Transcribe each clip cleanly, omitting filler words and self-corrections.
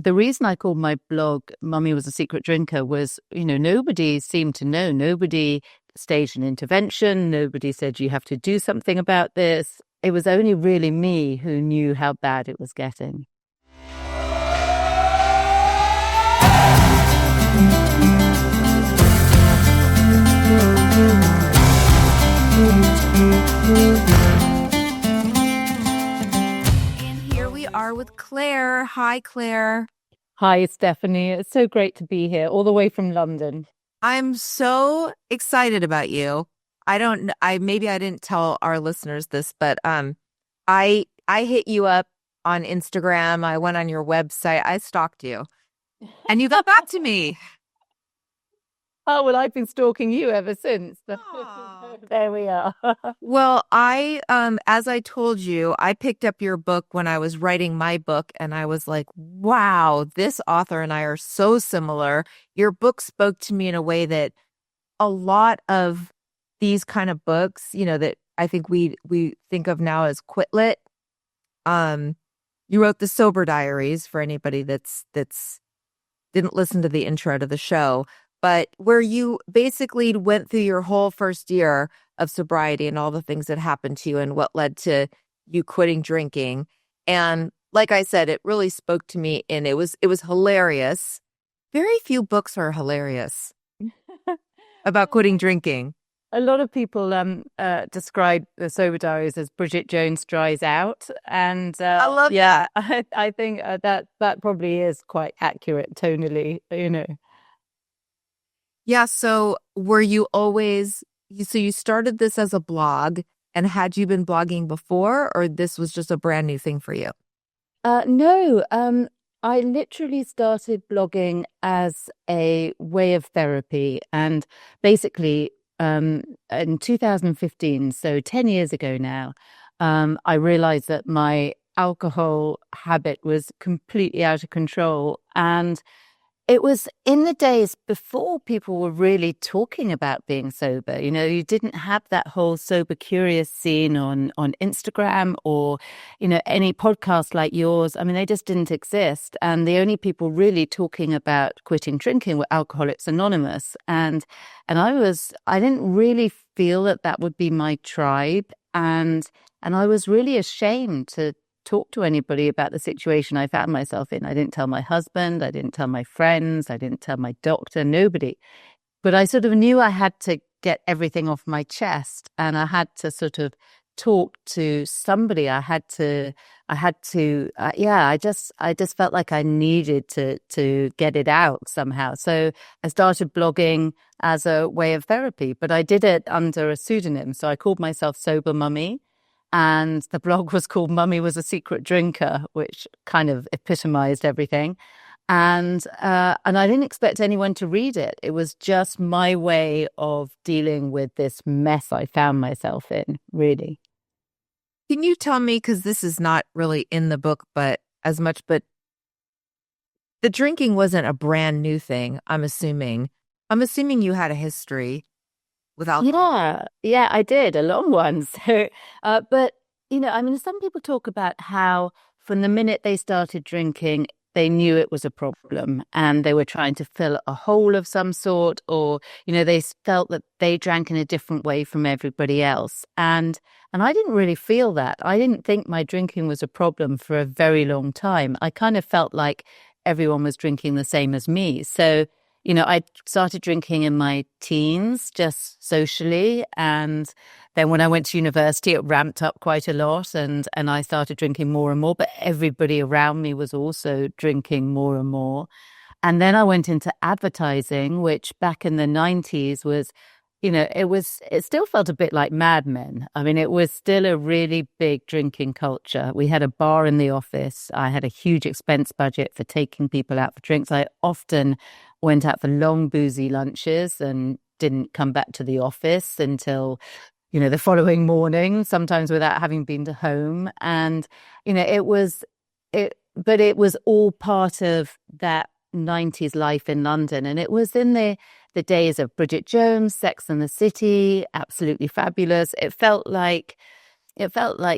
the reason I called my blog Mummy Was a Secret Drinker was, nobody seemed to know. Nobody staged an intervention. Nobody said you have to do something about this. It was only really me who knew how bad it was getting. And here we are with Clare. Hi, Clare. Hi, Stefanie. It's so great to be here, all the way from London. I'm so excited about you. Maybe I didn't tell our listeners this, but I hit you up on Instagram. I went on your website. I stalked you, and you got back to me. Oh, well, I've been stalking you ever since. There we are. Well, as I told you, I picked up your book when I was writing my book, and I was like, wow, this author and I are so similar. Your book spoke to me in a way that a lot of these kind of books, that I think we think of now as quit lit. You wrote the Sober Diaries for anybody that's didn't listen to the intro to the show, but where you basically went through your whole first year of sobriety and all the things that happened to you and what led to you quitting drinking. And like I said, it really spoke to me, and it was hilarious. Very few books are hilarious about quitting drinking. A lot of people describe the Sober Diaries as Bridget Jones dries out, and I love that. I think that probably is quite accurate tonally, Yeah. So were you always? So you started this as a blog, and had you been blogging before, or this was just a brand new thing for you? No. I literally started blogging as a way of therapy, and basically. In 2015, so 10 years ago now, I realized that my alcohol habit was completely out of control. And it was in the days before people were really talking about being sober. You didn't have that whole sober curious scene on Instagram or, any podcast like yours. I mean, they just didn't exist. And the only people really talking about quitting drinking were Alcoholics Anonymous. And I didn't really feel that would be my tribe. And I was really ashamed to talk to anybody about the situation I found myself in. I didn't tell my husband, I didn't tell my friends, I didn't tell my doctor, nobody. But I sort of knew I had to get everything off my chest, and I had to sort of talk to somebody. I just felt like I needed to get it out somehow. So I started blogging as a way of therapy, but I did it under a pseudonym. So I called myself Sober Mummy. And the blog was called Mummy Was a Secret Drinker, which kind of epitomized everything. And I didn't expect anyone to read it. It was just my way of dealing with this mess I found myself in, really. Can you tell me, because this is not really in the book, but the drinking wasn't a brand new thing, I'm assuming. I'm assuming you had a history. Yeah, I did, a long one. So, but, some people talk about how from the minute they started drinking, they knew it was a problem and they were trying to fill a hole of some sort, or, they felt that they drank in a different way from everybody else. And I didn't really feel that. I didn't think my drinking was a problem for a very long time. I kind of felt like everyone was drinking the same as me. So, I started drinking in my teens, just socially. And then when I went to university, it ramped up quite a lot. And I started drinking more and more. But everybody around me was also drinking more and more. And then I went into advertising, which back in the 90s was, it still felt a bit like Mad Men. I mean, it was still a really big drinking culture. We had a bar in the office. I had a huge expense budget for taking people out for drinks. I often went out for long boozy lunches and didn't come back to the office until, the following morning, sometimes without having been to home. And, it was all part of that 90s life in London. And it was in the days of Bridget Jones, Sex and the City, absolutely fabulous. It felt like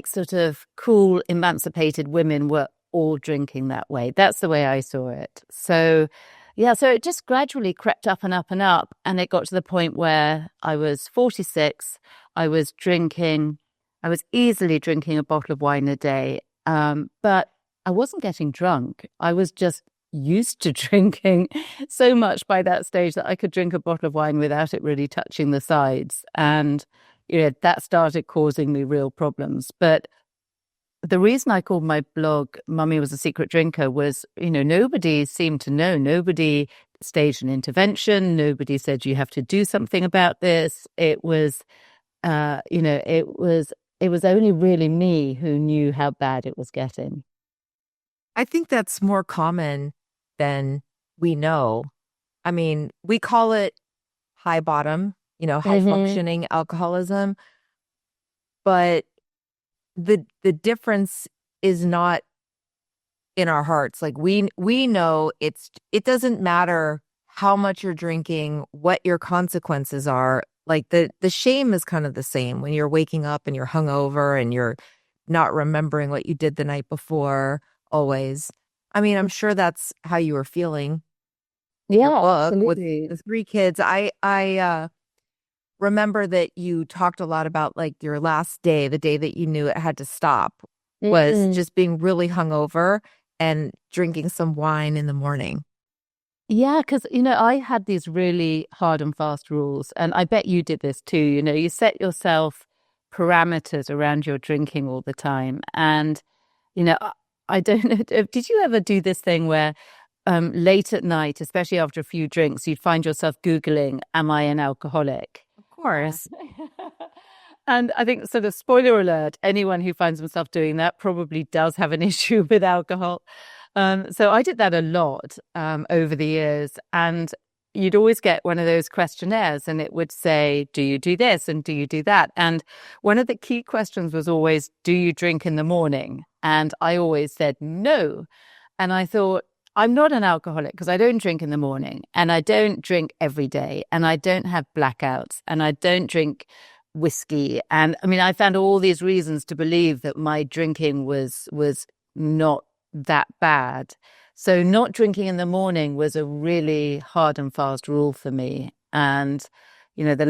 sort of cool, emancipated women were all drinking that way. That's the way I saw it. So, yeah, so it just gradually crept up and up and up. And it got to the point where I was 46. I was drinking, I was easily drinking a bottle of wine a day. But I wasn't getting drunk. I was just used to drinking so much by that stage that I could drink a bottle of wine without it really touching the sides. And, that started causing me real problems. But the reason I called my blog Mummy Was a Secret Drinker was, nobody seemed to know. Nobody staged an intervention. Nobody said you have to do something about this. It was, it was only really me who knew how bad it was getting. I think that's more common than we know. I mean, we call it high bottom, high Mm-hmm. functioning alcoholism, but the difference is not in our hearts. Like we know it doesn't matter how much you're drinking, what your consequences are. Like the shame is kind of the same when you're waking up and you're hungover and you're not remembering what you did the night before always. I mean, I'm sure that's how you were feeling in your Yeah, book with absolutely. the three kids. I remember that you talked a lot about like your last day, the day that you knew it had to stop, was Mm. just being really hungover and drinking some wine in the morning. Yeah, because, I had these really hard and fast rules, and I bet you did this too. You set yourself parameters around your drinking all the time. And, I don't know, did you ever do this thing where late at night, especially after a few drinks, you'd find yourself Googling, am I an alcoholic? Of Uh, course. And I think, sort of, spoiler alert, anyone who finds himself doing that probably does have an issue with alcohol. So I did that a lot over the years. And you'd always get one of those questionnaires and it would say, do you do this? And do you do that? And one of the key questions was always, do you drink in the morning? And I always said no. And I thought, I'm not an alcoholic because I don't drink in the morning and I don't drink every day and I don't have blackouts and I don't drink whiskey. And I mean, I found all these reasons to believe that my drinking was not that bad. So not drinking in the morning was a really hard and fast rule for me. And, the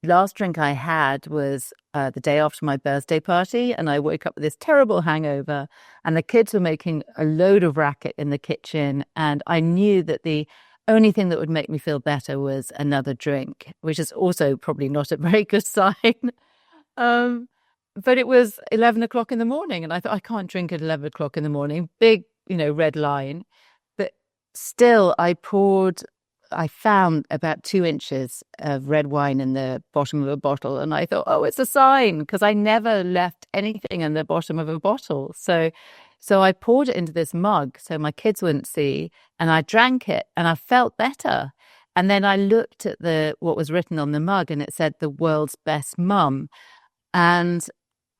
last drink I had was the day after my birthday party, and I woke up with this terrible hangover, and the kids were making a load of racket in the kitchen, and I knew that the only thing that would make me feel better was another drink, which is also probably not a very good sign. Um, but it was 11 o'clock in the morning, and I thought, I can't drink at 11 o'clock in the morning. Big, red line. But still, I found about 2 inches of red wine in the bottom of a bottle. And I thought, oh, it's a sign, because I never left anything in the bottom of a bottle. So I poured it into this mug so my kids wouldn't see, and I drank it and I felt better. And then I looked at what was written on the mug, and it said the world's best mum. And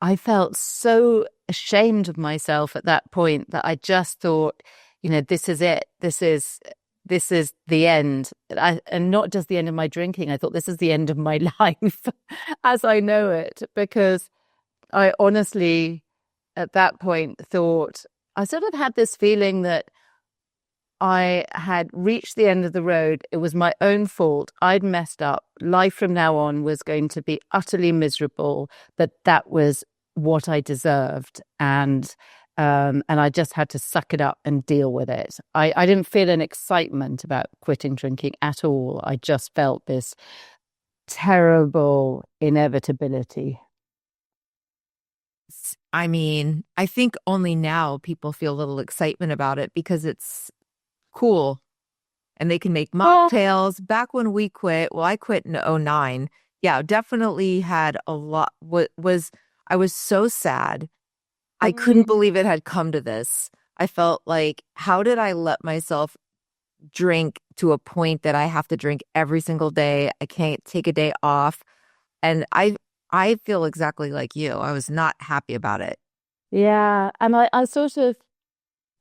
I felt so ashamed of myself at that point that I just thought, this is it. This is the end. And not just the end of my drinking. I thought this is the end of my life as I know it, because I honestly, at that point, thought I sort of had this feeling that I had reached the end of the road. It was my own fault. I'd messed up. Life from now on was going to be utterly miserable, but that was what I deserved. And I just had to suck it up and deal with it. I didn't feel an excitement about quitting drinking at all. I just felt this terrible inevitability. I mean, I think only now people feel a little excitement about it because it's cool and they can make Yeah. mocktails. Back when we quit, well, I quit in '09. Yeah, definitely had a lot. I was so sad. I couldn't Mm. believe it had come to this. I felt like, how did I let myself drink to a point that I have to drink every single day? I can't take a day off. And I feel exactly like you. I was not happy about it. Yeah. And I sort of felt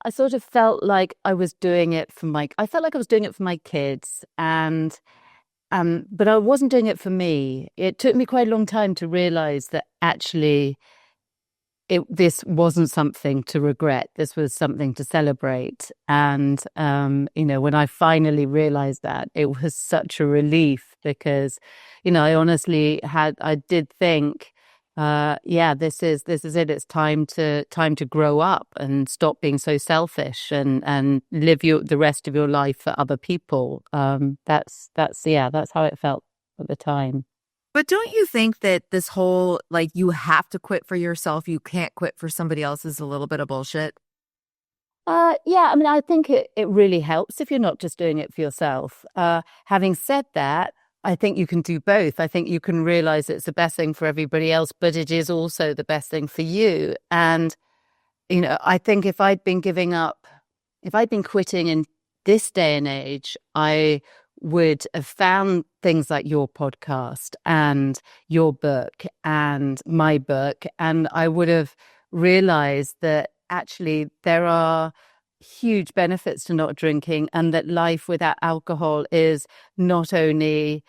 like I felt like I was doing it for my kids, and but I wasn't doing it for me. It took me quite a long time to realize that actually this wasn't something to regret. This was something to celebrate. And, when I finally realized that, it was such a relief because, I did think, this is it. It's time to grow up and stop being so selfish and live the rest of your life for other people. That's how it felt at the time. But don't you think that this whole, like, you have to quit for yourself, you can't quit for somebody else is a little bit of bullshit? Yeah, I mean, I think it really helps if you're not just doing it for yourself. Having said that, I think you can do both. I think you can realize it's the best thing for everybody else, but it is also the best thing for you. And, I think if I'd been quitting in this day and age, I would have found things like your podcast and your book and my book, and I would have realized that actually there are huge benefits to not drinking and that life without alcohol is not only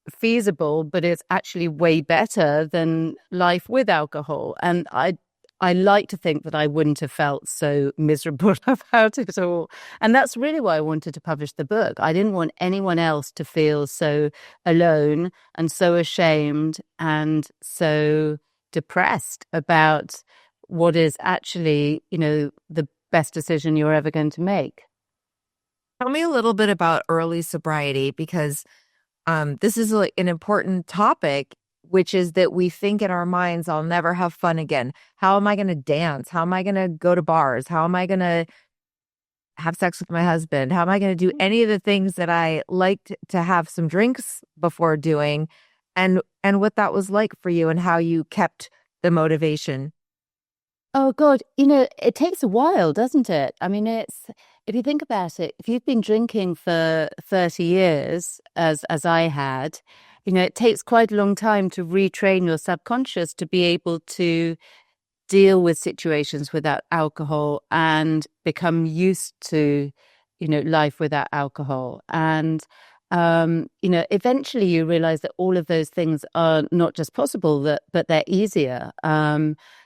feasible, but it's actually way better than life with alcohol. And I like to think that I wouldn't have felt so miserable about it all. And that's really why I wanted to publish the book. I didn't want anyone else to feel so alone and so ashamed and so depressed about what is actually, the best decision you're ever going to make. Tell me a little bit about early sobriety, because this is like an important topic, which is that we think in our minds, I'll never have fun again. How am I going to dance? How am I going to go to bars? How am I going to have sex with my husband? How am I going to do any of the things that I liked to have some drinks before doing? And what that was like for you and how you kept the motivation. Oh God, it takes a while, doesn't it? I mean, if you think about it, if you've been drinking for 30 years, as I had, it takes quite a long time to retrain your subconscious to be able to deal with situations without alcohol and become used to, life without alcohol. And eventually you realize that all of those things are not just possible, but they're easier.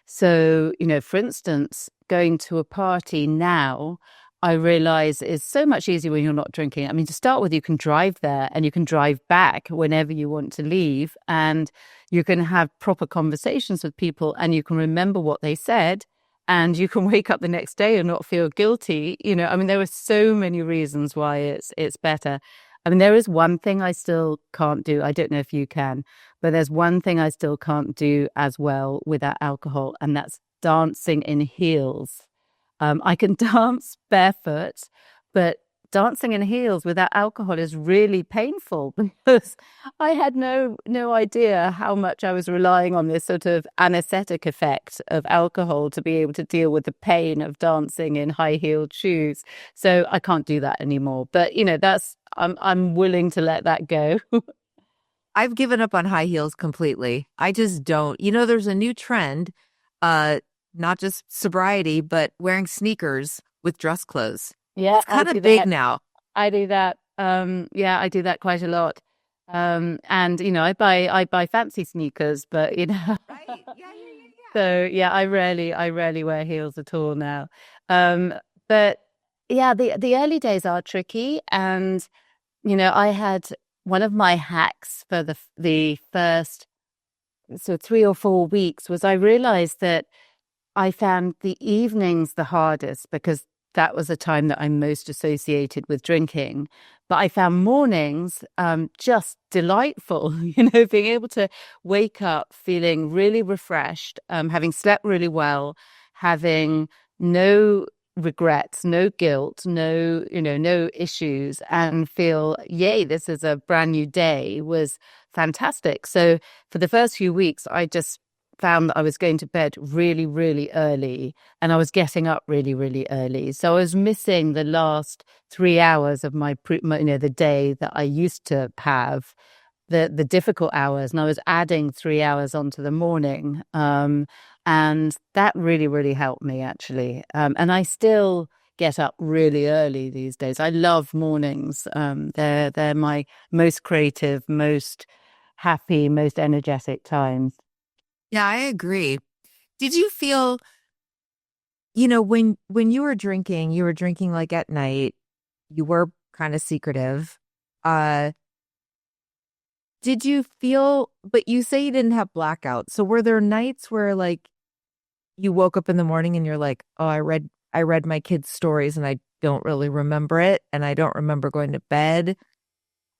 So, for instance, going to a party now, I realize is so much easier when you're not drinking. I mean, to start with, you can drive there and you can drive back whenever you want to leave, and you can have proper conversations with people and you can remember what they said, and you can wake up the next day and not feel guilty. I mean, there are so many reasons why it's better. I mean, there is one thing I still can't do. I don't know if you can, but there's one thing I still can't do as well without alcohol, and that's dancing in heels. I can dance barefoot, but dancing in heels without alcohol is really painful because I had no idea how much I was relying on this sort of anesthetic effect of alcohol to be able to deal with the pain of dancing in high-heeled shoes. So I can't do that anymore. But I'm willing to let that go. I've given up on high heels completely. I just don't. There's a new trend, not just sobriety, but wearing sneakers with dress clothes. Yeah, It's I kind do of big that. now. I do that. Yeah, I do that quite a lot. And I buy fancy sneakers, but Right. Yeah, yeah, yeah, so yeah, I rarely wear heels at all now. But yeah, the early days are tricky, and I had one of my hacks for the first so 3 or 4 weeks was I realized that I found the evenings the hardest because that was the time that I'm most associated with drinking. But I found mornings just delightful, being able to wake up feeling really refreshed, having slept really well, having no regrets, no guilt, no issues, and feel, yay, this is a brand new day was fantastic. So for the first few weeks, I just found that I was going to bed really, really early and I was getting up really, really early. So I was missing the last 3 hours of the day that I used to have, the difficult hours, and I was adding 3 hours onto the morning. And that really, really helped me actually. And I still get up really early these days. I love mornings. They're my most creative, most happy, most energetic times. Yeah, I agree. Did you feel, when you were drinking like at night, you were kind of secretive. Uh, did you feel, but you say you didn't have blackouts. So were there nights where like you woke up in the morning and you're like, oh, I read my kids' stories and I don't really remember it and I don't remember going to bed.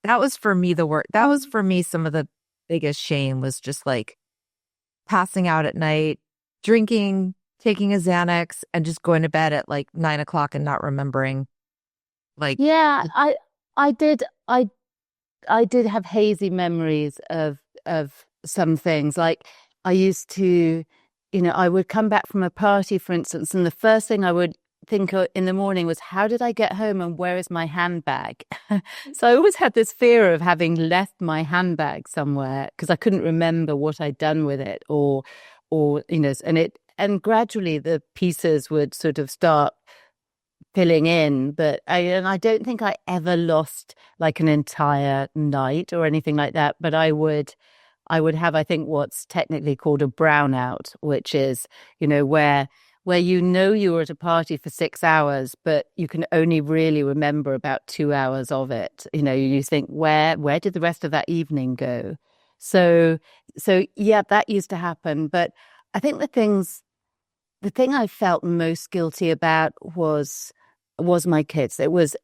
That was for me the work. That was for me some of the biggest shame was just like passing out at night, drinking, taking a Xanax, and just going to bed at like 9 o'clock and not remembering. Like, Yeah, I did I did have hazy memories of some things. Like I used to, I would come back from a party, for instance, and the first thing I would think in the morning was, how did I get home and where is my handbag? So I always had this fear of having left my handbag somewhere because I couldn't remember what I'd done with it, or and gradually the pieces would sort of start filling in, but I don't think I ever lost like an entire night or anything like that. But I would have, I think, what's technically called a brownout, which is, where you were at a party for 6 hours, but you can only really remember about 2 hours of it. You think, where did the rest of that evening go? So yeah, that used to happen. But I think the thing I felt most guilty about was my kids. It was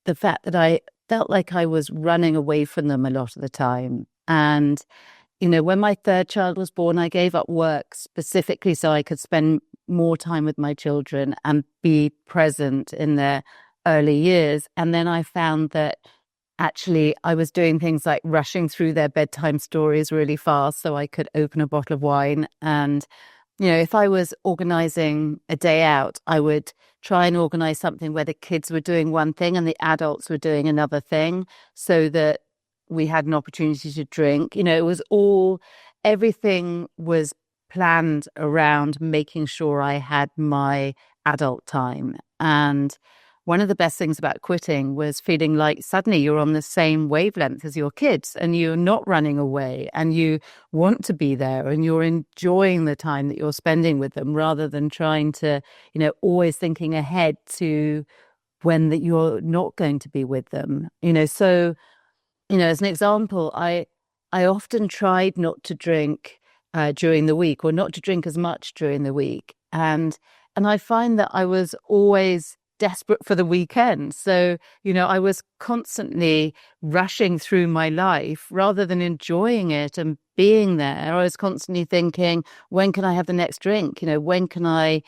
the fact that I felt like I was running away from them a lot of the time. And when my third child was born, I gave up work specifically so I could spend more time with my children and be present in their early years. And then I found that actually I was doing things like rushing through their bedtime stories really fast so I could open a bottle of wine. And if I was organizing a day out, I would try and organize something where the kids were doing one thing and the adults were doing another thing so that we had an opportunity to drink. Everything was planned around making sure I had my adult time. And one of the best things about quitting was feeling like suddenly you're on the same wavelength as your kids and you're not running away and you want to be there and you're enjoying the time that you're spending with them rather than trying to, always thinking ahead to when that you're not going to be with them. So as an example, I often tried not to drink during the week or not to drink as much during the week. And I find that I was always desperate for the weekend. So, I was constantly rushing through my life rather than enjoying it and being there. I was constantly thinking, when can I have the next drink? When can I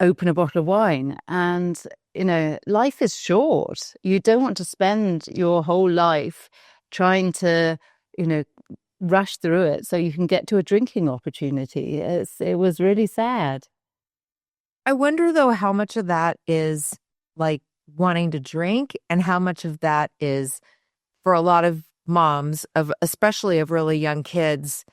open a bottle of wine? And, life is short. You don't want to spend your whole life trying to, you know, rush through it so you can get to a drinking opportunity. It was really sad. I wonder though how much of that is like wanting to drink and how much of that is for a lot of moms of especially of really young kids,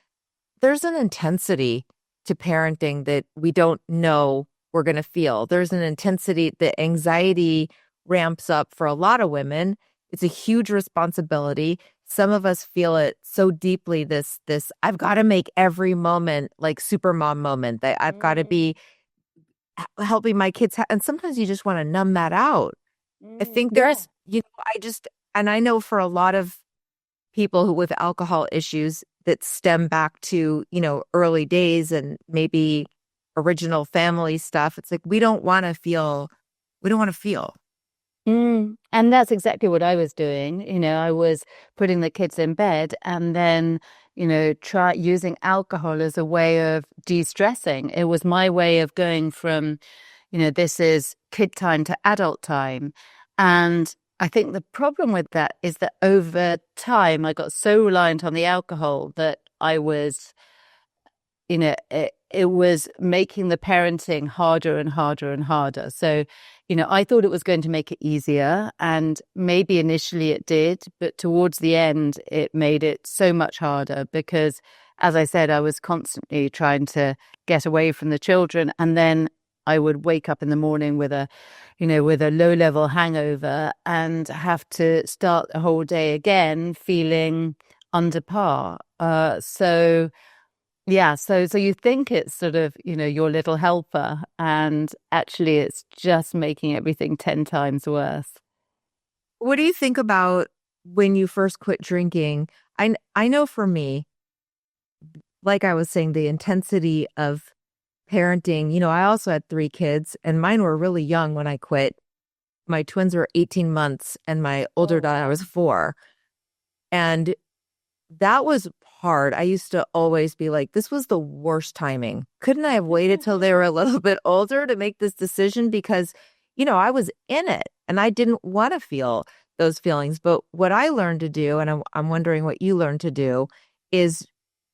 there's an intensity to parenting that we don't know we're going to feel. There's an intensity, the anxiety ramps up for a lot of women. It's a huge responsibility. Some of us feel it so deeply, this I've got to make every moment like super mom moment, that I've got to Mm, be helping my kids. And sometimes you just want to numb that out. I think yeah. there's, and I know for a lot of people who with alcohol issues that stem back to, early days and maybe original family stuff. It's like, we don't want to feel. And that's exactly what I was doing. I was putting the kids in bed and then, try using alcohol as a way of de-stressing. It was my way of going from, this is kid time to adult time. And I think the problem with that is that over time, I got so reliant on the alcohol that I was it was making the parenting harder and harder and harder. So, I thought it was going to make it easier. And maybe initially it did, but towards the end, it made it so much harder because, as I said, I was constantly trying to get away from the children. And then I would wake up in the morning with a low level hangover and have to start the whole day again feeling under par. So, Yeah, so you think it's sort of, your little helper, and actually it's just making everything 10 times worse. What do you think about when you first quit drinking? I know for me, like I was saying, the intensity of parenting, I also had three kids and mine were really young when I quit. My twins were 18 months and my older Oh, daughter was 4. And that was hard. I used to always be like, this was the worst timing. Couldn't I have waited till they were a little bit older to make this decision? Because, I was in it and I didn't want to feel those feelings. But what I learned to do, and I'm wondering what you learned to do, is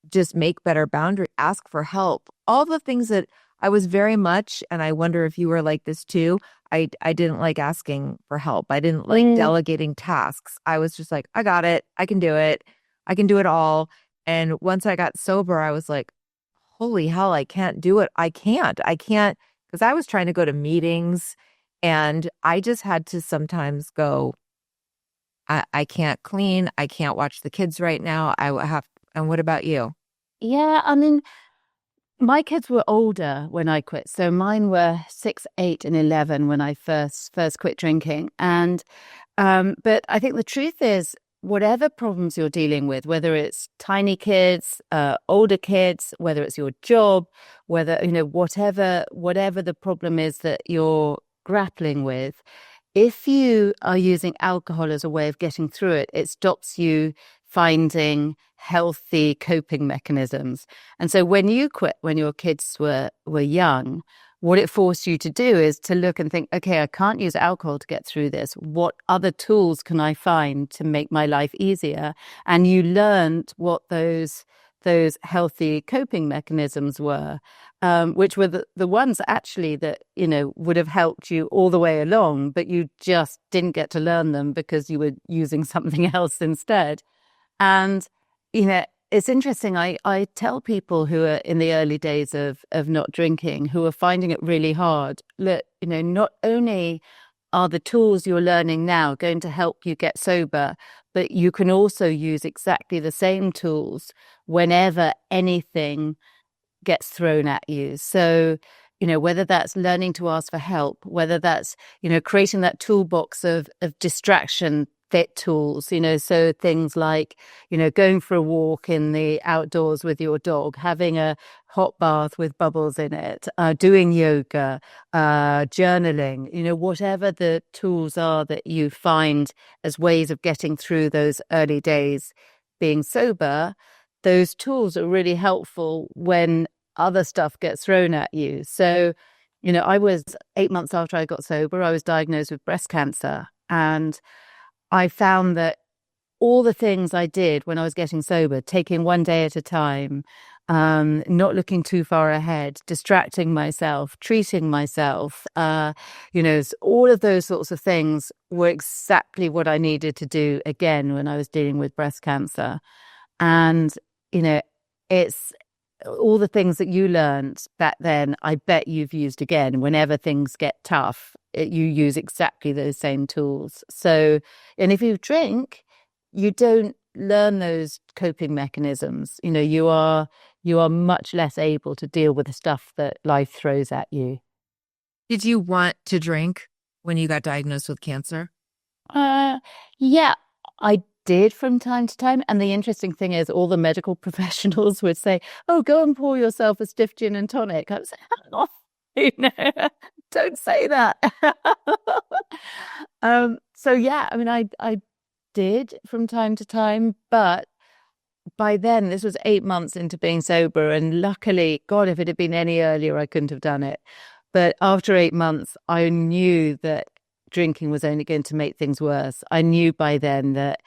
just make better boundary, ask for help. All the things that I was very much, and I wonder if you were like this too. I didn't like asking for help. I didn't like mm, delegating tasks. I was just like, I got it. I can do it. I can do it all. And once I got sober, I was like, holy hell, I can't do it. I can't, because I was trying to go to meetings and I just had to sometimes go, I can't clean. I can't watch the kids right now. And what about you? yeah, I mean, my kids were older when I quit. So mine were 6, 8, and 11 when I first quit drinking. And but I think the truth is, whatever problems you're dealing with, whether it's tiny kids, older kids, whether it's your job, whether, whatever the problem is that you're grappling with, if you are using alcohol as a way of getting through it, it stops you finding healthy coping mechanisms. And so when you quit, when your kids were young, what it forced you to do is to look and think, okay, I can't use alcohol to get through this. What other tools can I find to make my life easier? And you learned what those healthy coping mechanisms were, which were the ones actually that, would have helped you all the way along, but you just didn't get to learn them because you were using something else instead. And, it's interesting. I tell people who are in the early days of not drinking, who are finding it really hard, look, not only are the tools you're learning now going to help you get sober, but you can also use exactly the same tools whenever anything gets thrown at you. So, whether that's learning to ask for help, whether that's, creating that toolbox of distraction fit tools, so things like, going for a walk in the outdoors with your dog, having a hot bath with bubbles in it, doing yoga, journaling, whatever the tools are that you find as ways of getting through those early days being sober, those tools are really helpful when other stuff gets thrown at you. So, I was 8 months after I got sober, I was diagnosed with breast cancer. And I found that all the things I did when I was getting sober, taking one day at a time, not looking too far ahead, distracting myself, treating myself, all of those sorts of things were exactly what I needed to do again when I was dealing with breast cancer. And, you know, it's all the things that you learned back then, I bet you've used again. Whenever things get tough, you use exactly those same tools. So, and if you drink, you don't learn those coping mechanisms. You are much less able to deal with the stuff that life throws at you. Did you want to drink when you got diagnosed with cancer? Uh, yeah, I did from time to time. And the interesting thing is, all the medical professionals would say, "Oh, go and pour yourself a stiff gin and tonic." I was like, "Oh, don't say that." So yeah, I mean, I did from time to time, but by then, this was 8 months into being sober, and luckily, God, if it had been any earlier, I couldn't have done it. But after 8 months, I knew that drinking was only going to make things worse. I knew by then that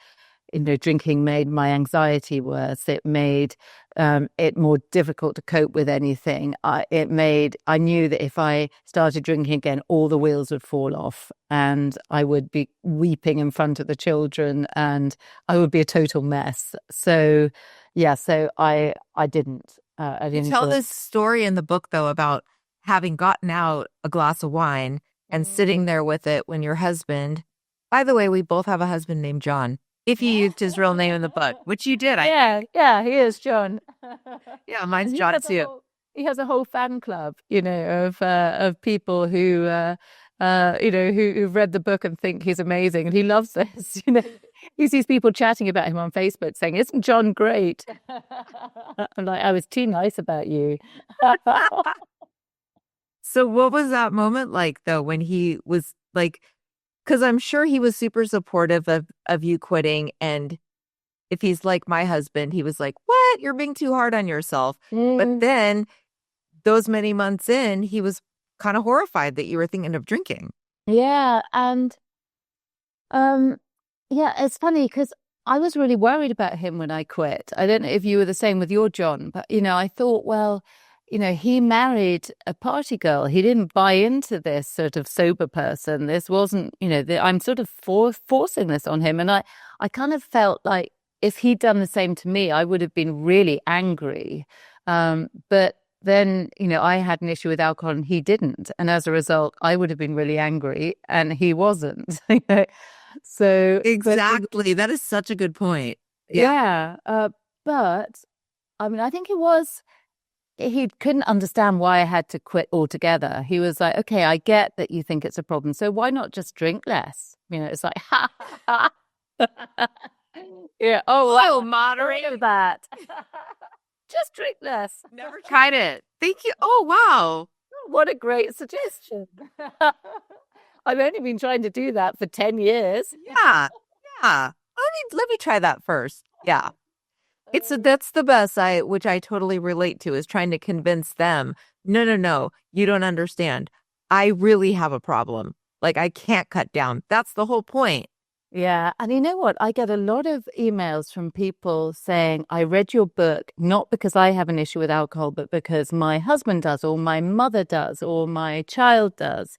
drinking made my anxiety worse. It made it more difficult to cope with anything. I knew that if I started drinking again, all the wheels would fall off and I would be weeping in front of the children and I would be a total mess. So, yeah, so I didn't. I You didn't tell feel it. this story in the book, though, about having gotten out a glass of wine and sitting there with it when your husband, by the way, we both have a husband named John. If you used his real name in the book, which you did. Yeah, he is John. Yeah, mine's And John too. he has a whole fan club, of people who who've read the book and think he's amazing, and he loves this. He sees people chatting about him on Facebook saying, "Isn't John great?" I'm like, I was too nice about you. So what was that moment like though when he was like, because I'm sure he was super supportive of you quitting, and if he's like my husband, he was like, "What? You're being too hard on yourself." But Mm, then those many months in, he was kind of horrified that you were thinking of drinking. yeah, and um, yeah, it's funny because I was really worried about him when I quit. I don't know if you were the same with your John, but I thought, well, he married a party girl. He didn't buy into this sort of sober person. This wasn't, I'm sort of forcing this on him, and I kind of felt like if he'd done the same to me, I would have been really angry. But then, I had an issue with alcohol and he didn't, and as a result, I would have been really angry, and he wasn't. So, but Exactly. That is such a good point. Yeah. yeah, but I mean, I think he couldn't understand why I had to quit altogether. He was like, okay, I get that you think it's a problem, so why not just drink less? It's like, ha, ha, ha. Yeah. Oh, Oh, wow. moderate. That. Just drink less. Never tried it. Thank you. Oh, wow. What a great suggestion. I've only been trying to do that for 10 years. Yeah. Yeah. Let me try that first. Yeah. That's the best which I totally relate to, is trying to convince them, no, no, no, you don't understand. I really have a problem. Like, I can't cut down. That's the whole point. Yeah. And you know what? I get a lot of emails from people saying, I read your book, not because I have an issue with alcohol, but because my husband does, or my mother does, or my child does.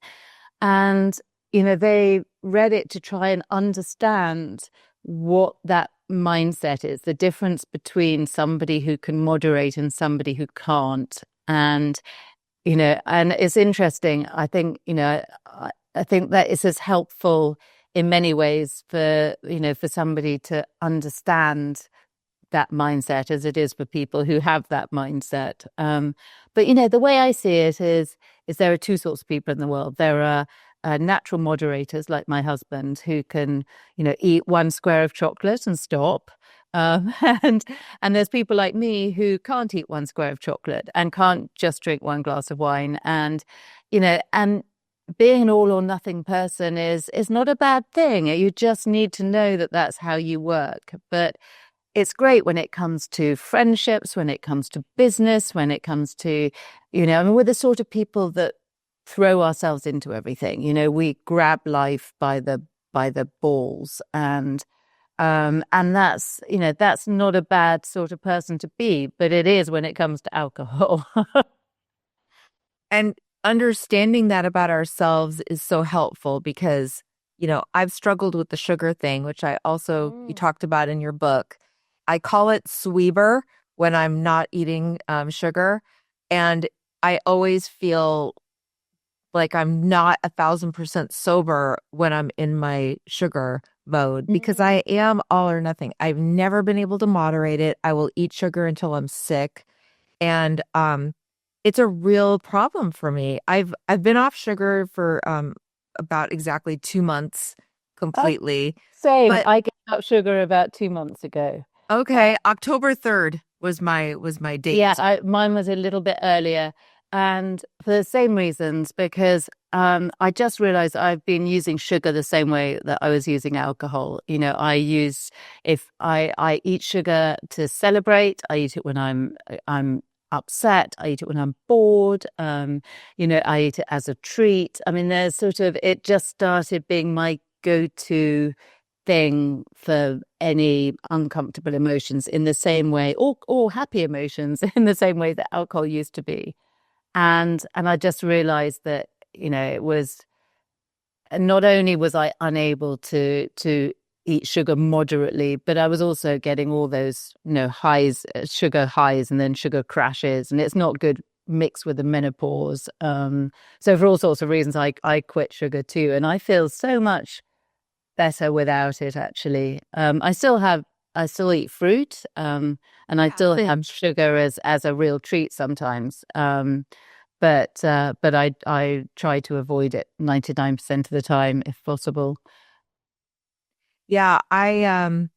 And, they read it to try and understand what that mindset is, the difference between somebody who can moderate and somebody who can't. And, and it's interesting. I think, I think that it's as helpful in many ways for somebody to understand that mindset as it is for people who have that mindset. But the way I see it is there are two sorts of people in the world. There are natural moderators like my husband who can eat one square of chocolate and stop. Um, and and there's people like me who can't eat one square of chocolate and can't just drink one glass of wine. And being an all or nothing person is not a bad thing. You just need to know that that's how you work. But it's great when it comes to friendships, when it comes to business, when it comes to, I mean, we're the sort of people that throw ourselves into everything. We grab life by the balls, and that's not a bad sort of person to be, but it is when it comes to alcohol. And understanding that about ourselves is so helpful because, I've struggled with the sugar thing, which you talked about in your book. I call it Sweeber when I'm not eating sugar. And I always feel like I'm not 1,000% sober when I'm in my sugar mode because I am all or nothing. I've never been able to moderate it. I will eat sugar until I'm sick. And it's a real problem for me. I've been off sugar for about exactly 2 months completely. Same. But I gave up sugar about 2 months ago. okay, October 3rd was my date. Yeah, mine was a little bit earlier, and for the same reasons, because I just realized I've been using sugar the same way that I was using alcohol. If I eat sugar to celebrate, I eat it when I'm upset, I eat it when I'm bored, I eat it as a treat. I mean, it just started being my go-to thing for any uncomfortable emotions in the same way, or happy emotions in the same way that alcohol used to be. And I just realized that, it was, not only was I unable to eat sugar moderately, but I was also getting all those, highs, sugar highs and then sugar crashes, and it's not good mixed with the menopause. So for all sorts of reasons, I quit sugar too. And I feel so much better without it, actually. I still eat fruit, and I still have sugar as a real treat sometimes. But I try to avoid it 99% of the time if possible. Yeah, I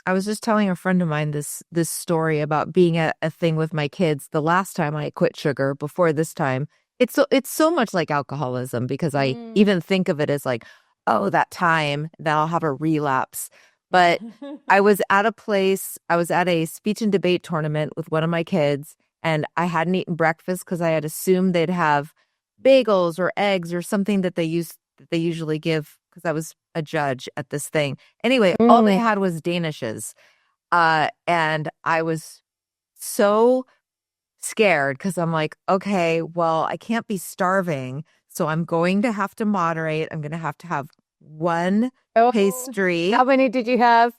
was just telling a friend of mine this story about being at a thing with my kids the last time I quit sugar before this time. It's so much like alcoholism because I even think of it as like, oh, that time that I'll have a relapse. But I was at a place, I was at a speech and debate tournament with one of my kids, and I hadn't eaten breakfast because I had assumed they'd have bagels or eggs or something that they usually give because I was a judge at this thing. Anyway, all they had was danishes. And I was so scared because I'm like, okay, well, I can't be starving. So I'm going to have to moderate. I'm going to have one pastry. How many did you have?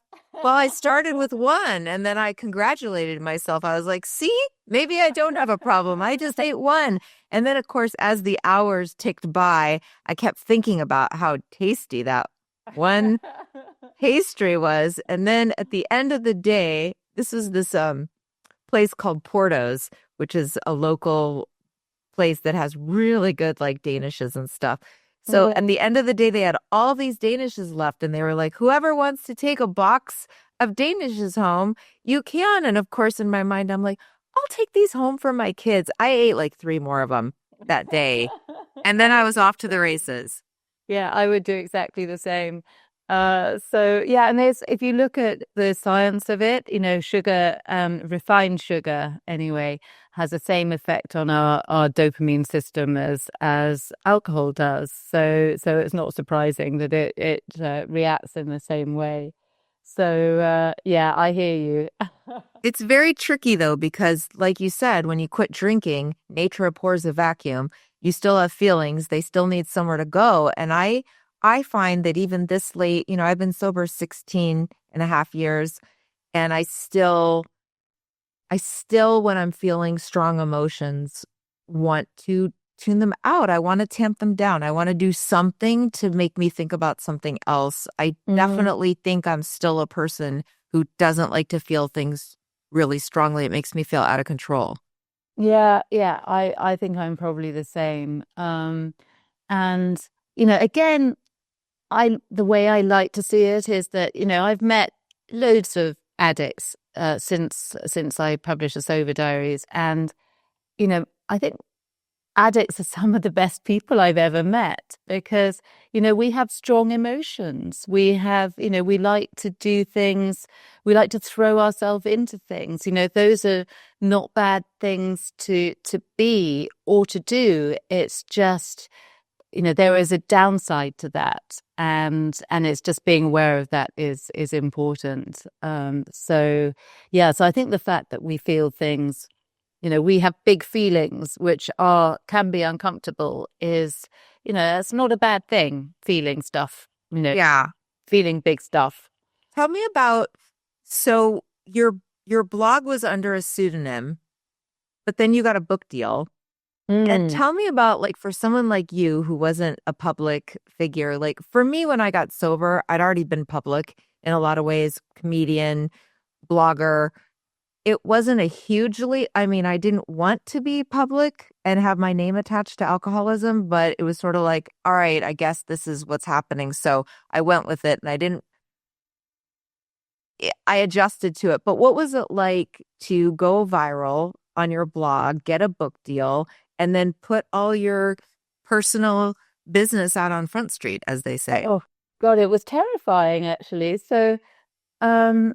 Well, I started with one and then I congratulated myself. I was like, see, maybe I don't have a problem. I just ate one. And then, of course, as the hours ticked by, I kept thinking about how tasty that one pastry was. And then at the end of the day, this was this place called Porto's, which is a local place that has really good like danishes and stuff. So at the end of the day, they had all these danishes left, and they were like, whoever wants to take a box of danishes home, you can. And of course, in my mind, I'm like, I'll take these home for my kids. I ate like 3 more of them that day. And then I was off to the races. Yeah, I would do exactly the same. So yeah, and if you look at the science of it, sugar, refined sugar anyway, has the same effect on our dopamine system as alcohol does. So it's not surprising that it reacts in the same way. So yeah, I hear you. It's very tricky though, because like you said, when you quit drinking, nature abhors a vacuum. You still have feelings. They still need somewhere to go. And I find that even this late, I've been sober 16 and a half years, and I still, when I'm feeling strong emotions, want to tune them out. I want to tamp them down. I want to do something to make me think about something else. I definitely think I'm still a person who doesn't like to feel things really strongly. It makes me feel out of control. Yeah, I think I'm probably the same. And again, the way I like to see it is that, I've met loads of addicts since I published the Sober Diaries, and I think addicts are some of the best people I've ever met because, we have strong emotions. We have, we like to do things, we like to throw ourselves into things. Those are not bad things to be or to do. It's just, there is a downside to that, and it's just being aware of that is important. So yeah, so I think the fact that we feel things, we have big feelings which can be uncomfortable is, it's not a bad thing, feeling stuff, Yeah. feeling big stuff. Tell me about, so your blog was under a pseudonym, but then you got a book deal. And tell me about, like, for someone like you who wasn't a public figure, like for me, when I got sober, I'd already been public in a lot of ways, comedian, blogger. It wasn't a hugely, I mean, I didn't want to be public and have my name attached to alcoholism, but it was sort of like, all right, I guess this is what's happening. So I went with it and I adjusted to it. But what was it like to go viral on your blog, get a book deal, and then put all your personal business out on Front Street, as they say? Oh God, it was terrifying actually. So, I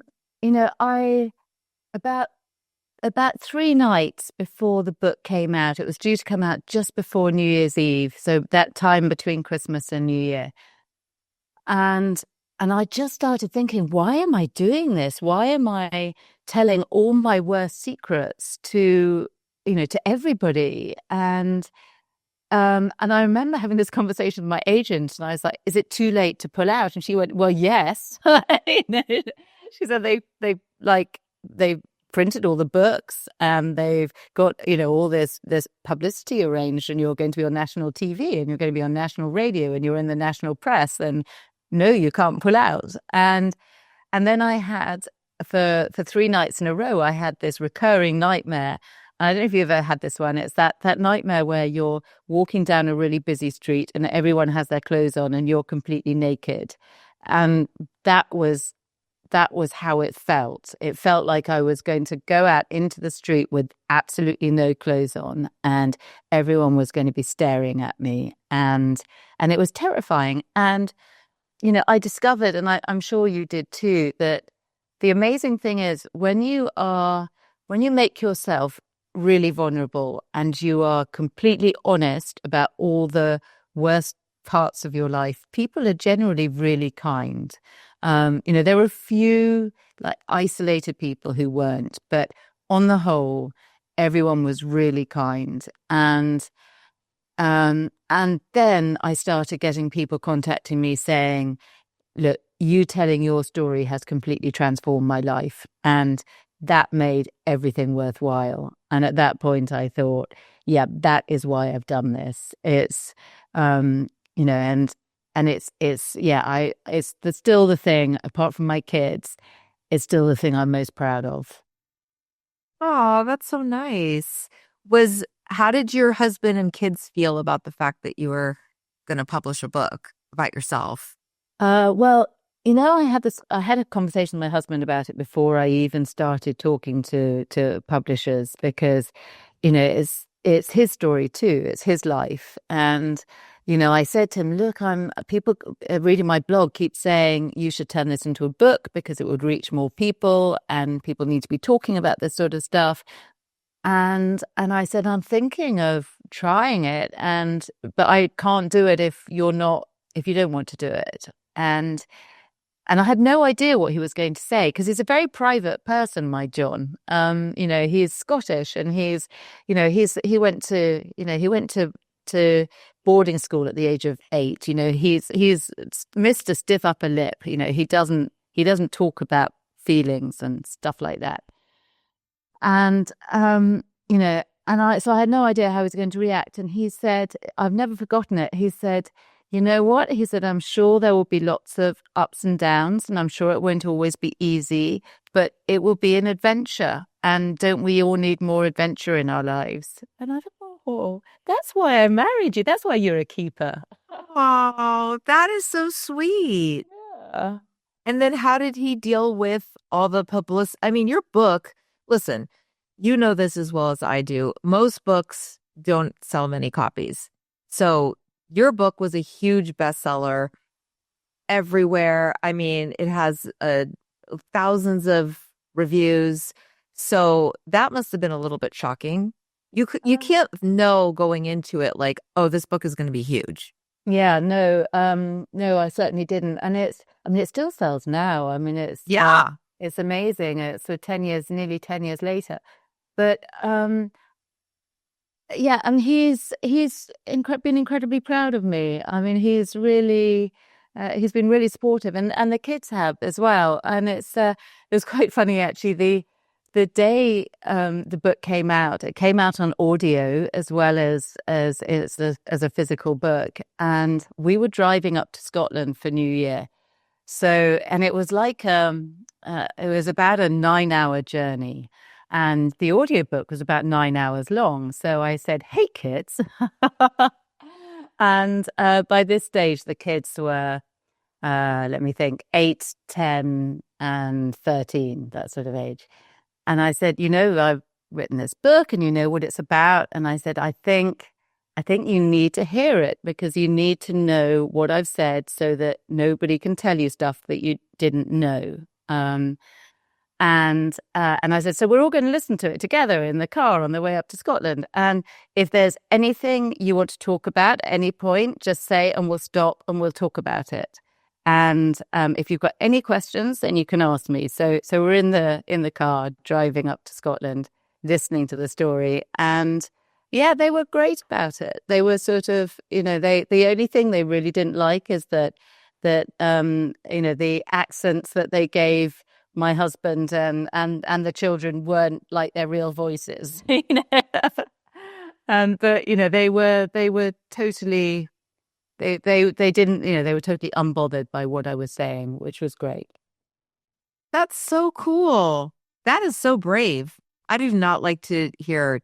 about 3 nights before the book came out, it was due to come out just before New Year's Eve, so that time between Christmas and New Year. And I just started thinking, why am I doing this? Why am I telling all my worst secrets to everybody? And I remember having this conversation with my agent, and I was like, "Is it too late to pull out?" And she went, "Well, yes." She said they've printed all the books and they've got all this publicity arranged, and you're going to be on national TV and you're going to be on national radio and you're in the national press, and no, you can't pull out. And then I had, for 3 nights in a row, I had this recurring nightmare. I don't know if you've ever had this one. It's that nightmare where you're walking down a really busy street and everyone has their clothes on and you're completely naked. And that was how it felt. It felt like I was going to go out into the street with absolutely no clothes on, and everyone was going to be staring at me. And it was terrifying. And I discovered, and I'm sure you did too, that the amazing thing is when you make yourself really vulnerable and you are completely honest about all the worst parts of your life, people are generally really kind. There were a few like isolated people who weren't, but on the whole, everyone was really kind. And then I started getting people contacting me saying, look, you telling your story has completely transformed my life. And that made everything worthwhile. And at that point, I thought, yeah, that is why I've done this. It's, and it's still the thing, apart from my kids, it's still the thing I'm most proud of. Oh, that's so nice. How did your husband and kids feel about the fact that you were going to publish a book about yourself? Well, I had a conversation with my husband about it before I even started talking to publishers, because, it's his story too. It's his life. And, I said to him, look, people reading my blog keep saying you should turn this into a book because it would reach more people and people need to be talking about this sort of stuff. And I said, I'm thinking of trying it, but I can't do it if you don't want to do it. And I had no idea what he was going to say, because he's a very private person, my John. He's Scottish, and he went to boarding school at the age of 8. He's Mr. Stiff Upper Lip. He doesn't talk about feelings and stuff like that. And so I had no idea how he was going to react. And he said, I've never forgotten it. He said, you know what? He said, I'm sure there will be lots of ups and downs, and I'm sure it won't always be easy, but it will be an adventure. And don't we all need more adventure in our lives? And I thought, oh, that's why I married you. That's why you're a keeper. Oh, that is so sweet. Yeah. And then how did he deal with all the publicity? I mean, your book, listen, you know this as well as I do. Most books don't sell many copies. So your book was a huge bestseller everywhere. I mean, it has thousands of reviews. So that must have been a little bit shocking. You can't know going into it like, oh, this book is going to be huge. Yeah, no, I certainly didn't. And it still sells now. I mean, Yeah. it's amazing. It's so nearly 10 years later. But yeah, and he's been incredibly proud of me. I mean, he's been really supportive, and the kids have as well. And it was quite funny actually. The day the book came out, it came out on audio as well as a physical book, and we were driving up to Scotland for New Year. So, and it was it was about a 9-hour journey. And the audiobook was about 9 hours long. So I said, hey, kids. And by this stage, the kids were, let me think, 8, 10, and 13, that sort of age. And I said, I've written this book and you know what it's about. And I said, I think you need to hear it, because you need to know what I've said so that nobody can tell you stuff that you didn't know. And I said, so we're all going to listen to it together in the car on the way up to Scotland. And if there's anything you want to talk about at any point, just say, and we'll stop and we'll talk about it. And if you've got any questions, then you can ask me. So we're in the car driving up to Scotland, listening to the story. And yeah, they were great about it. They were sort of, the only thing they really didn't like is that the accents that they gave my husband and the children weren't like their real voices. But they were they didn't, they were totally unbothered by what I was saying, which was great. That's so cool. That is so brave. I do not like to hear.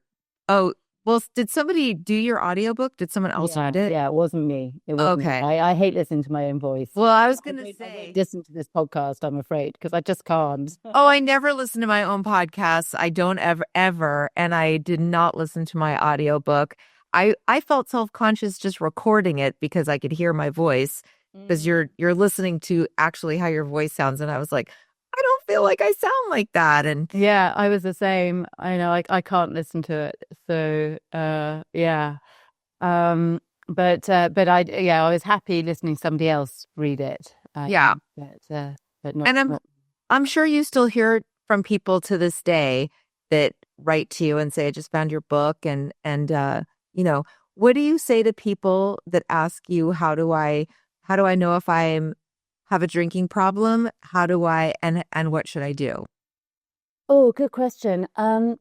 Oh, well, did somebody do your audiobook? Did someone else read it? Yeah, it wasn't me. It wasn't me. Okay. I hate listening to my own voice. Well, I was I going to I won't say, listen to this podcast, I'm afraid, because I just can't. oh, I never listen to my own podcasts. I don't ever. And I did not listen to my audiobook. I felt self-conscious just recording it because I could hear my voice because you're listening to actually how your voice sounds. And I was like, I don't feel like I sound like that. And Yeah, I was the same. I know I can't listen to it. So yeah. Um I was happy listening to somebody else read it. yeah. But not, And not I'm sure you still hear from people to this day that write to you and say, I just found your book. You know, what do you say to people that ask you, how do I know if have a drinking problem? How do I, and what should I do? Oh, good question. I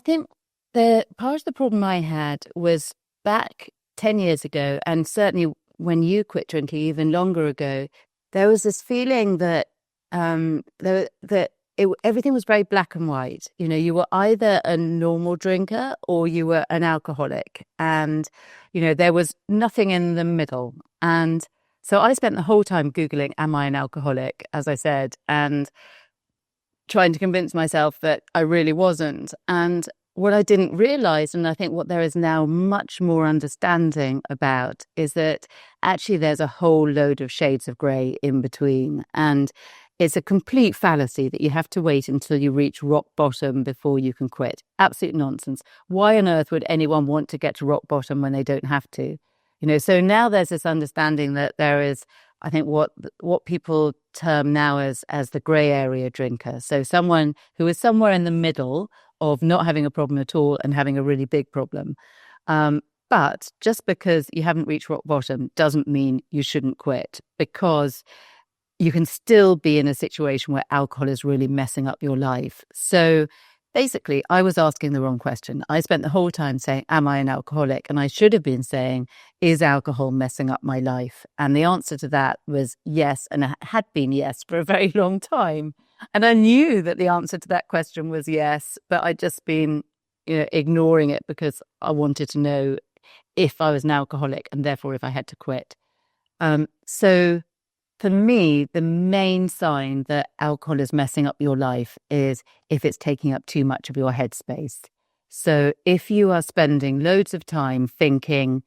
think the part of the problem I had was back 10 years ago, and certainly when you quit drinking even longer ago, there was this feeling that everything was very black and white. You were either a normal drinker or you were an alcoholic, and there was nothing in the middle. And so I spent the whole time Googling, "Am I an alcoholic?" as I said, and trying to convince myself that I really wasn't. And what I didn't realize, and I think what there is now much more understanding about, is that actually there's a whole load of shades of grey in between. And it's a complete fallacy that you have to wait until you reach rock bottom before you can quit. Absolute nonsense. Why on earth would anyone want to get to rock bottom when they don't have to? So now there's this understanding that there is, I think, what people term now as the grey area drinker. So someone who is somewhere in the middle of not having a problem at all and having a really big problem. But just because you haven't reached rock bottom doesn't mean you shouldn't quit, because you can still be in a situation where alcohol is really messing up your life. So basically, I was asking the wrong question. I spent the whole time saying, "Am I an alcoholic?" And I should have been saying, "Is alcohol messing up my life?" And the answer to that was yes, and it had been yes for a very long time. And I knew that the answer to that question was yes, but I'd just been ignoring it because I wanted to know if I was an alcoholic and therefore if I had to quit. So for me, the main sign that alcohol is messing up your life is if it's taking up too much of your headspace. So if you are spending loads of time thinking,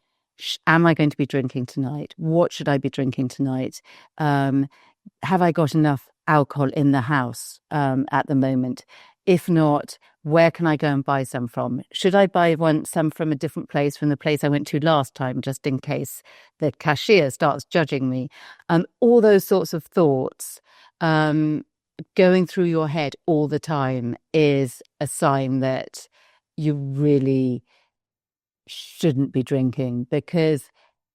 am I going to be drinking tonight? What should I be drinking tonight? Have I got enough alcohol in the house at the moment? If not, where can I go and buy some from? Should I buy some from a different place from the place I went to last time, just in case the cashier starts judging me? All those sorts of thoughts going through your head all the time is a sign that you really shouldn't be drinking, because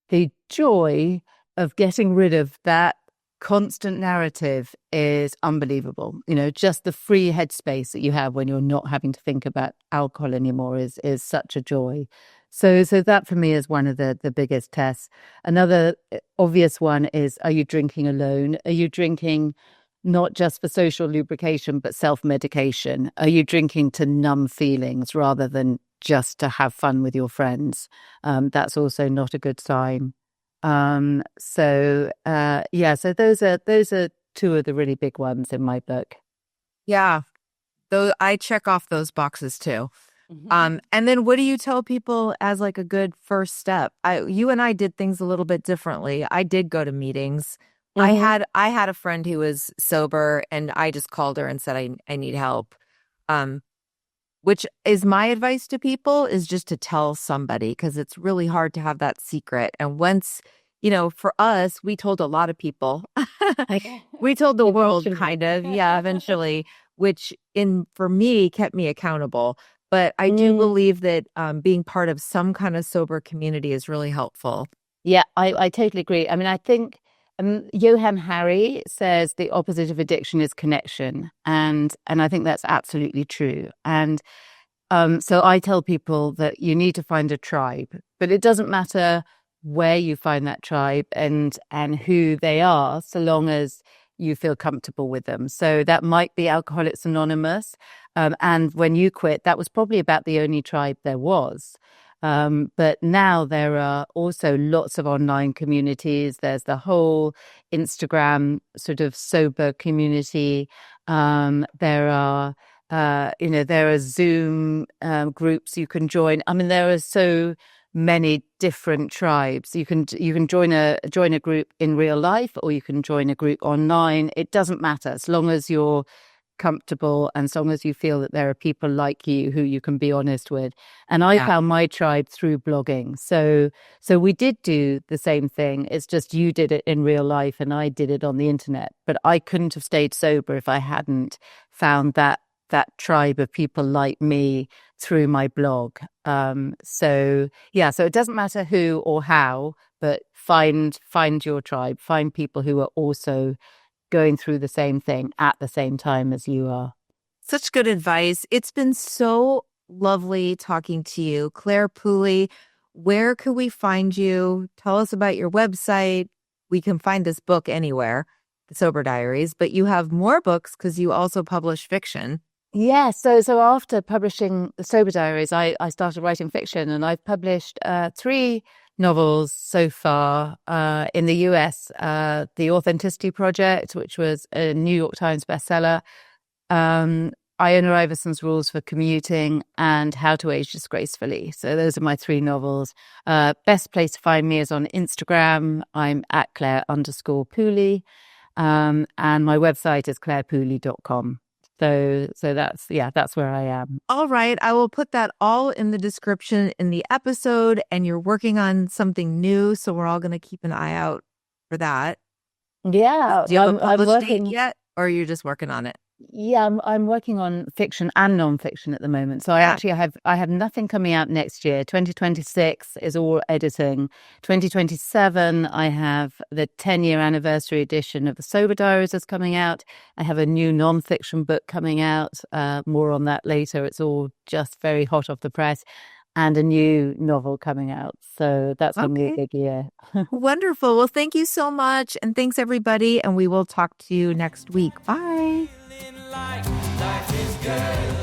the joy of getting rid of that constant narrative is unbelievable. Just the free headspace that you have when you're not having to think about alcohol anymore is such a joy. So that for me is one of the biggest tests. Another obvious one is, are you drinking alone? Are you drinking not just for social lubrication, but self-medication? Are you drinking to numb feelings rather than just to have fun with your friends? That's also not a good sign. So those are two of the really big ones in my book. Yeah, though I check off those boxes too. And then what do you tell people as like a good first step? You and I did things a little bit differently. I did go to meetings. I had a friend who was sober, and I just called her and said I need help. Which is my advice to people, is just to tell somebody, because it's really hard to have that secret. And once, for us, we told a lot of people. We told the world, kind of, yeah, eventually, which for me kept me accountable. But I do believe that being part of some kind of sober community is really helpful. Yeah, I totally agree. I mean, I think Johann Hari says the opposite of addiction is connection. And I think that's absolutely true. And so I tell people that you need to find a tribe, but it doesn't matter where you find that tribe and who they are, so long as you feel comfortable with them. So that might be Alcoholics Anonymous. And when you quit, that was probably about the only tribe there was. But now there are also lots of online communities. There's the whole Instagram sort of sober community. There are, there are Zoom groups you can join. I mean, there are so many different tribes. You can join a group in real life, or you can join a group online. It doesn't matter, as long as you're comfortable and as long as you feel that there are people like you who you can be honest with. And I found my tribe through blogging. So we did do the same thing. It's just you did it in real life and I did it on the internet. But I couldn't have stayed sober if I hadn't found that tribe of people like me through my blog. So it doesn't matter who or how, but find your tribe, find people who are also going through the same thing at the same time as you are. Such good advice. It's been so lovely talking to you. Clare Pooley, where could we find you? Tell us about your website. We can find this book anywhere, The Sober Diaries, but you have more books because you also publish fiction. Yeah, so after publishing The Sober Diaries, I started writing fiction, and I've published 3 novels so far. In the US, The Authenticity Project, which was a New York Times bestseller, Iona Iverson's Rules for Commuting, and How to Age Disgracefully. So those are my 3 novels. Best place to find me is on Instagram. I'm at Clare_Pooley. And my website is clarepooley.com. So that's where I am. All right. I will put that all in the description in the episode, and you're working on something new. So we're all going to keep an eye out for that. Yeah. Do you have a published date yet, or are you just working on it? Yeah, I'm working on fiction and non-fiction at the moment. So I have nothing coming out next year. 2026 is all editing. 2027, I have the 10-year anniversary edition of the Sober Diaries is coming out. I have a new non-fiction book coming out. More on that later. It's all just very hot off the press. And a new novel coming out. So that's going to be a big year. Wonderful. Well, thank you so much. And thanks, everybody. And we will talk to you next week. Bye. Life is good.